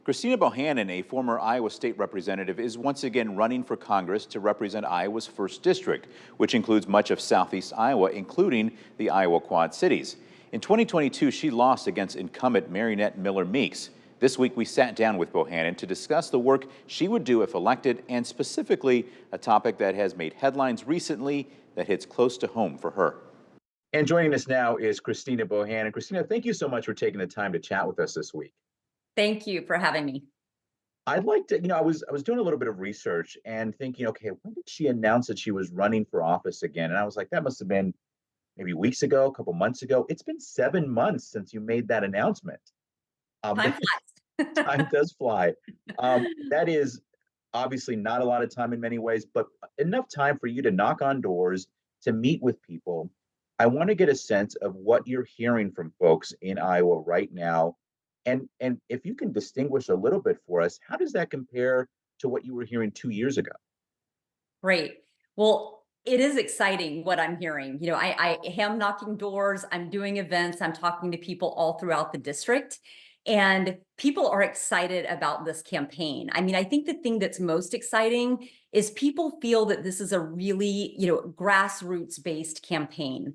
Christina Bohannan, a former Iowa state representative, is once again running for Congress to represent Iowa's 1st District, which includes much of southeast Iowa, including the Iowa Quad Cities. In 2022, she lost against incumbent Marionette Miller-Meeks. This week, we sat down with Bohannan to discuss the work she would do if elected, and specifically a topic that has made headlines recently that hits close to home for her. And joining us now is Christina Bohannan. Christina, thank you so much for taking the time to chat with us this week. Thank you for having me. I'd like to, I was doing a little bit of research and thinking, okay, when did she announce that she was running for office again? And I was like, that must have been maybe weeks ago, a couple months ago. It's been 7 months since you made that announcement. Time flies. Time does fly. That is obviously not a lot of time in many ways, but enough time for you to knock on doors, to meet with people. I want to get a sense of what you're hearing from folks in Iowa right now. And if you can distinguish a little bit for us, how does that compare to what you were hearing 2 years ago? Great. Well, it is exciting what I'm hearing. I am knocking doors, I'm doing events, I'm talking to people all throughout the district, and people are excited about this campaign. I mean, I think the thing that's most exciting is people feel that this is a really, grassroots based campaign.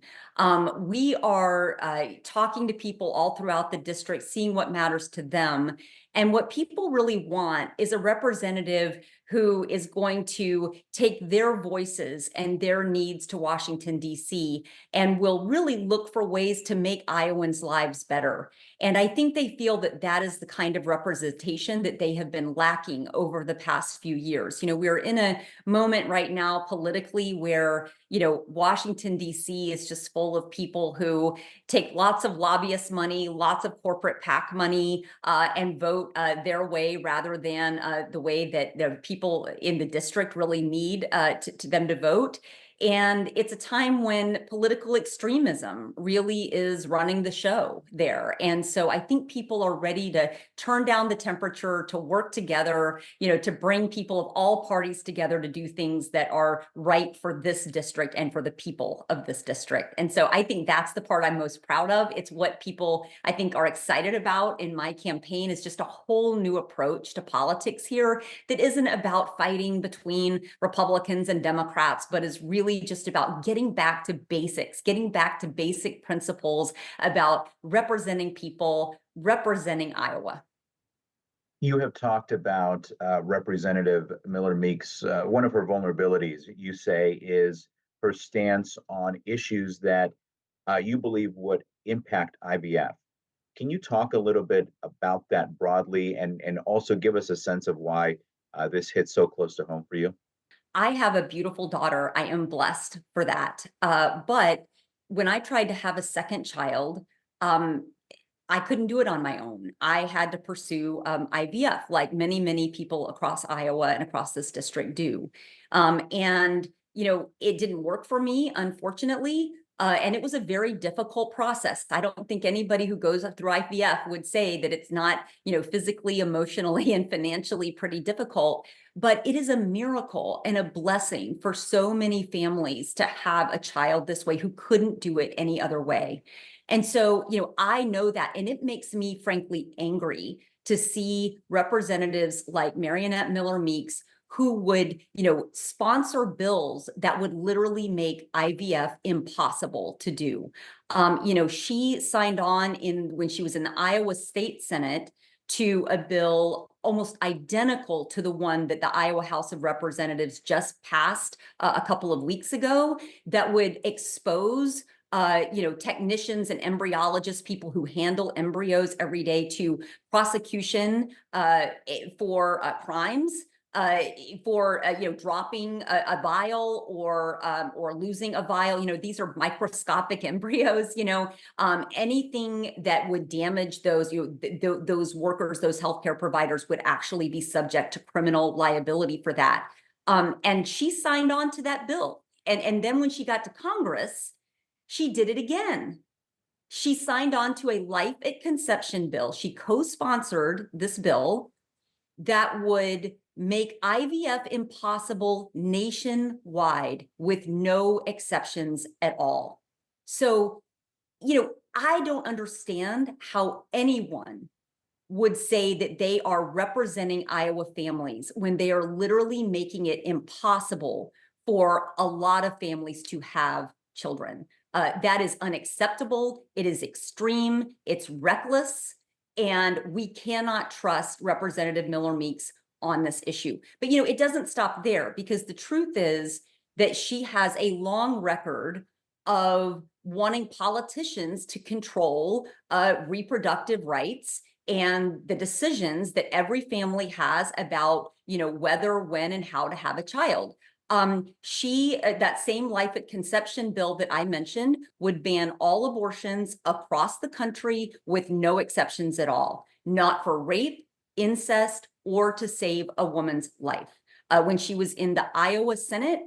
We are talking to people all throughout the district, seeing what matters to them. And what people really want is a representative who is going to take their voices and their needs to Washington, D.C., and will really look for ways to make Iowans' lives better. And I think they feel that that is the kind of representation that they have been lacking over the past few years. We're in a moment right now politically where, Washington, D.C. is just full of people who take lots of lobbyist money, lots of corporate PAC money, and vote their way rather than the way that the people in the district really need to them to vote. And it's a time when political extremism really is running the show there. And so I think people are ready to turn down the temperature, to work together, to bring people of all parties together to do things that are right for this district and for the people of this district. And so I think that's the part I'm most proud of. It's what people, I think, are excited about in my campaign, is just a whole new approach to politics here that isn't about fighting between Republicans and Democrats, but is really just about getting back to basics, getting back to basic principles about representing people, representing Iowa. You have talked about Representative Miller-Meeks. One of her vulnerabilities, you say, is her stance on issues that you believe would impact IVF. Can you talk a little bit about that broadly, and also give us a sense of why this hits so close to home for you? I have a beautiful daughter. I am blessed for that. But when I tried to have a second child, um, I couldn't do it on my own. I had to pursue IVF, like many, many people across Iowa and across this district do. And, it didn't work for me, unfortunately. And it was a very difficult process. I don't think anybody who goes through IVF would say that it's not, physically, emotionally, and financially pretty difficult. But it is a miracle and a blessing for so many families to have a child this way who couldn't do it any other way. And so, I know that, and it makes me frankly angry to see representatives like Marionette Miller-Meeks who would, sponsor bills that would literally make IVF impossible to do. She signed on when she was in the Iowa State Senate to a bill almost identical to the one that the Iowa House of Representatives just passed a couple of weeks ago, that would expose technicians and embryologists, people who handle embryos every day, to prosecution for crimes, for dropping a vial or losing a vial. These are microscopic embryos. Anything that would damage those, those workers, those healthcare providers, would actually be subject to criminal liability for that. And she signed on to that bill, and then when she got to Congress, she did it again. She signed on to a life at conception bill. She co-sponsored this bill that would make IVF impossible nationwide with no exceptions at all. So, I don't understand how anyone would say that they are representing Iowa families when they are literally making it impossible for a lot of families to have children. That is unacceptable. It is extreme. It's reckless. And we cannot trust Representative Miller-Meeks on this issue. But, it doesn't stop there, because the truth is that she has a long record of wanting politicians to control reproductive rights and the decisions that every family has about, whether, when, and how to have a child. That same life at conception bill that I mentioned would ban all abortions across the country with no exceptions at all, not for rape, incest, or to save a woman's life. When she was in the Iowa Senate,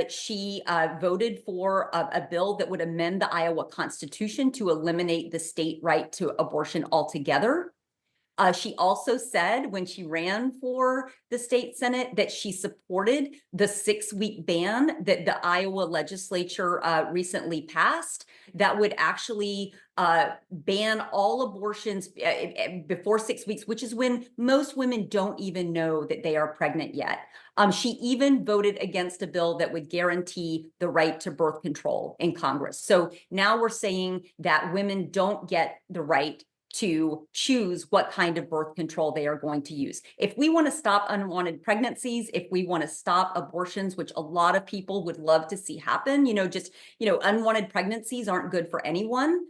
she voted for a bill that would amend the Iowa Constitution to eliminate the state right to abortion altogether. She also said when she ran for the state Senate that she supported the 6-week ban that the Iowa legislature recently passed that would actually ban all abortions before 6 weeks, which is when most women don't even know that they are pregnant yet. She even voted against a bill that would guarantee the right to birth control in Congress. So now we're saying that women don't get the right to choose what kind of birth control they are going to use. If we want to stop unwanted pregnancies, if we want to stop abortions, which a lot of people would love to see happen, unwanted pregnancies aren't good for anyone.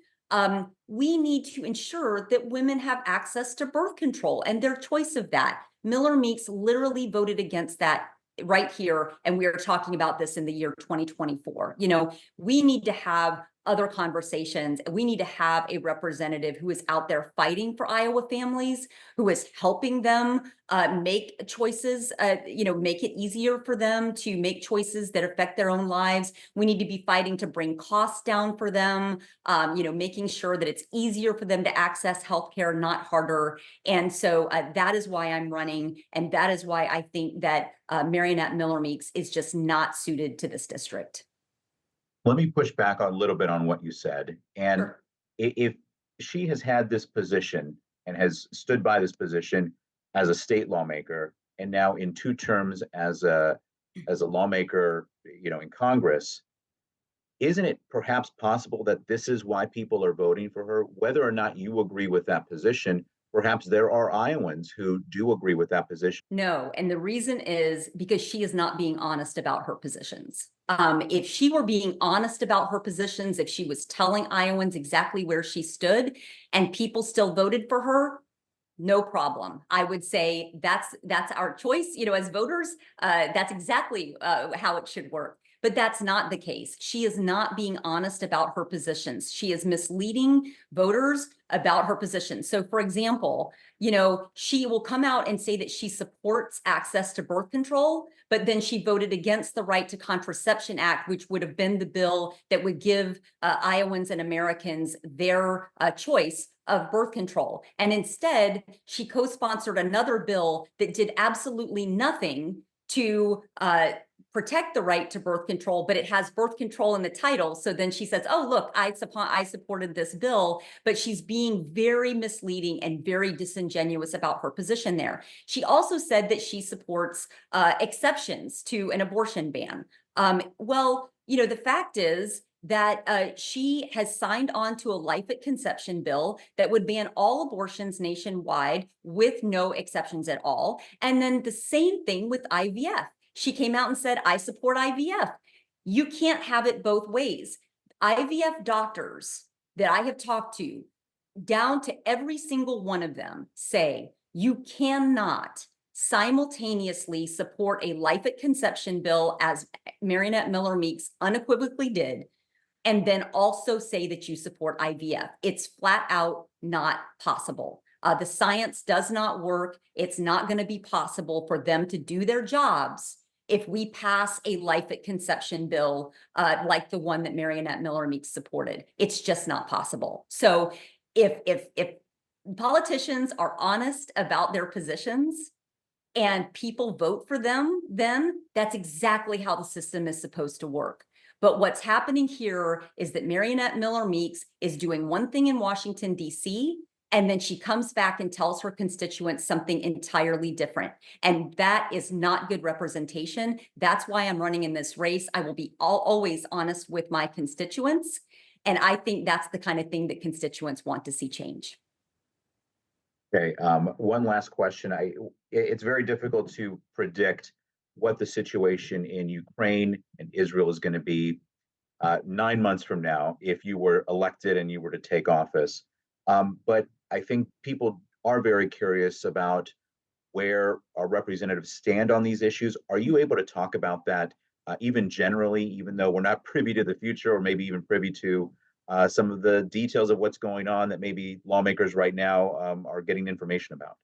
We need to ensure that women have access to birth control and their choice of that. Miller-Meeks literally voted against that right here, and we are talking about this in the year 2024. We need to have other conversations. We need to have a representative who is out there fighting for Iowa families, who is helping them make choices, make it easier for them to make choices that affect their own lives. We need to be fighting to bring costs down for them, making sure that it's easier for them to access healthcare, not harder. And so that is why I'm running. And that is why I think that Marionette Miller-Meeks is just not suited to this district. Let me push back a little bit on what you said. And Sure. if she has had this position and has stood by this position as a state lawmaker, and now in 2 terms as a lawmaker, in Congress, isn't it perhaps possible that this is why people are voting for her? Whether or not you agree with that position, perhaps there are Iowans who do agree with that position. No, and the reason is because she is not being honest about her positions. If she were being honest about her positions, if she was telling Iowans exactly where she stood and people still voted for her, no problem. I would say that's our choice, as voters, that's exactly how it should work. But that's not the case. She is not being honest about her positions. She is misleading voters about her positions. So for example, she will come out and say that she supports access to birth control, but then she voted against the Right to Contraception Act, which would have been the bill that would give Iowans and Americans their choice of birth control. And instead, she co-sponsored another bill that did absolutely nothing to protect the right to birth control, but it has birth control in the title. So then she says, oh, look, I supported this bill, but she's being very misleading and very disingenuous about her position there. She also said that she supports exceptions to an abortion ban. The fact is that she has signed on to a life at conception bill that would ban all abortions nationwide with no exceptions at all. And then the same thing with IVF. She came out and said, I support IVF. You can't have it both ways. IVF doctors that I have talked to, down to every single one of them, say you cannot simultaneously support a life at conception bill, as Marionette Miller-Meeks unequivocally did, and then also say that you support IVF. It's flat out not possible. The science does not work. It's not going to be possible for them to do their jobs if we pass a life at conception bill like the one that Marionette Miller-Meeks supported. It's just not possible. So if politicians are honest about their positions and people vote for them, then that's exactly how the system is supposed to work. But what's happening here is that Marionette Miller-Meeks is doing one thing in Washington, D.C., And then she comes back and tells her constituents something entirely different. And that is not good representation. That's why I'm running in this race. I will be always honest with my constituents. And I think that's the kind of thing that constituents want to see change. Okay, one last question. It's very difficult to predict what the situation in Ukraine and Israel is going to be 9 months from now if you were elected and you were to take office. But I think people are very curious about where our representatives stand on these issues. Are you able to talk about that even generally, even though we're not privy to the future or maybe even privy to some of the details of what's going on that maybe lawmakers right now are getting information about?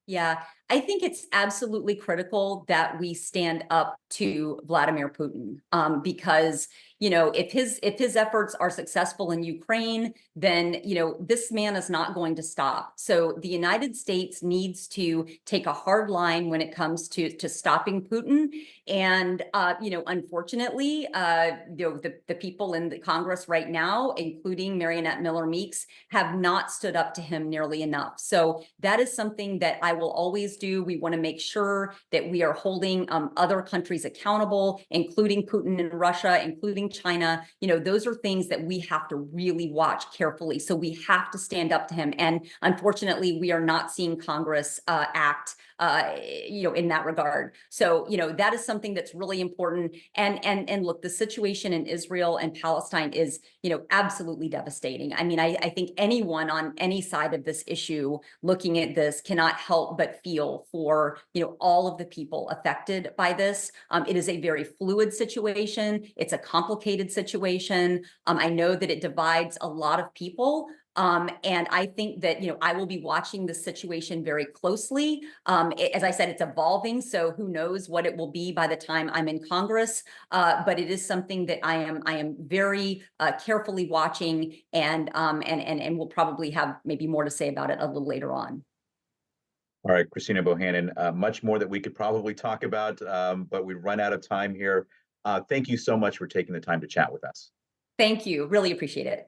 Yeah, I think it's absolutely critical that we stand up to Vladimir Putin, because if his efforts are successful in Ukraine, then this man is not going to stop. So the United States needs to take a hard line when it comes to stopping Putin. And unfortunately, the people in the Congress right now, including Marionette Miller-Meeks, have not stood up to him nearly enough. So that is something that I will always do. We want to make sure that we are holding other countries accountable, including Putin and Russia, including China. Those are things that we have to really watch carefully. So we have to stand up to him. And unfortunately, we are not seeing Congress act in that regard. So, that is something that's really important. And look, the situation in Israel and Palestine is, absolutely devastating. I mean, I think anyone on any side of this issue looking at this cannot help but feel for, all of the people affected by this. It is a very fluid situation. It's a complicated situation. I know that it divides a lot of people. And I think that, I will be watching the situation very closely. As I said, it's evolving, so who knows what it will be by the time I'm in Congress. But it is something that I am very carefully watching, and we'll probably have maybe more to say about it a little later on. All right, Christina Bohannan, much more that we could probably talk about, but we've run out of time here. Thank you so much for taking the time to chat with us. Thank you. Really appreciate it.